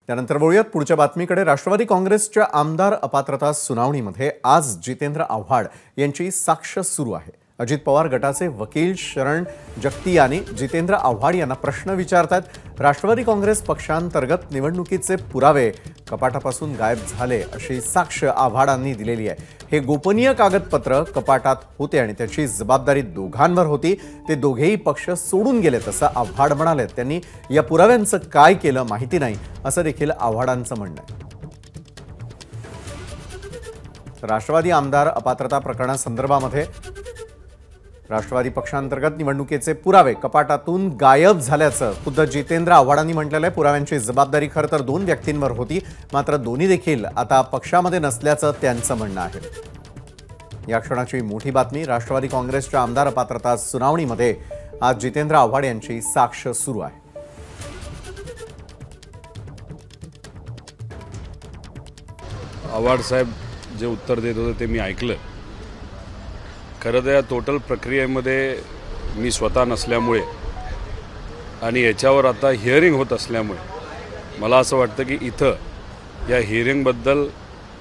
त्यानंतर वळूयात पुढच्या बातमीकडे। राष्ट्रवादी काँग्रेसच्या आमदार अपात्रता सुनावणीमध्ये आज जितेंद्र आव्हाड यांची साक्ष सुरू आहे। अजित पवार गटाचे वकील शरण जगतियानी जितेंद्र आव्हाड यांना प्रश्न विचारतात। राष्ट्रवादी काँग्रेस पक्षांतर्गत निवडणुकीचे पुरावे कपाटापासून गायब झाले अशी साक्ष आव्हाडांनी दिलेली आहे। हे गोपनीय कागदपत्र कपाटात होते आणि त्याची जबाबदारी दोघांवर होती। ते दोघेही पक्ष सोडून गेले असं आव्हाड म्हणाले। त्यांनी या पुराव्यांचं काय केलं माहिती नाही असं देखील आव्हाडांचं म्हणणं आहे। राष्ट्रवादी आमदार अपात्रता प्रकरणासंदर्भामध्ये राष्ट्रवादी पक्षांतर्गत निवडणुकीचे पुरावे कपाटातून गायब झाल्याचं खुद्द जितेंद्र आव्हाडांनी म्हटलेलं आहे। पुराव्यांची जबाबदारी खरं तर दोन व्यक्तींवर होती, मात्र दोन्ही देखील आता पक्षामध्ये नसल्याचं त्यांचं म्हणणं आहे। या क्षणाची मोठी बातमी। राष्ट्रवादी काँग्रेसच्या आमदार अपात्रता सुनावणीमध्ये आज जितेंद्र आव्हाड यांची साक्ष सुरू आहे। आव्हाड साहेब जे उत्तर देत होते ते मी ऐकलं। खरं तर या टोटल प्रक्रियेमध्ये मी स्वतः नसल्यामुळे आणि याच्यावर आता हिअरिंग होत असल्यामुळे मला असं वाटतं की इथं या हिअरिंगबद्दल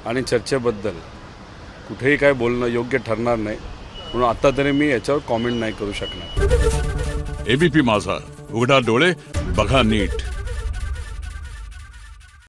आणि चर्चेबद्दल कुठेही काय बोलणं योग्य ठरणार नाही, म्हणून आता तरी मी याच्यावर कॉमेंट नाही करू शकणार। एबीपी माझा, उघडा डोळे बघा नीट।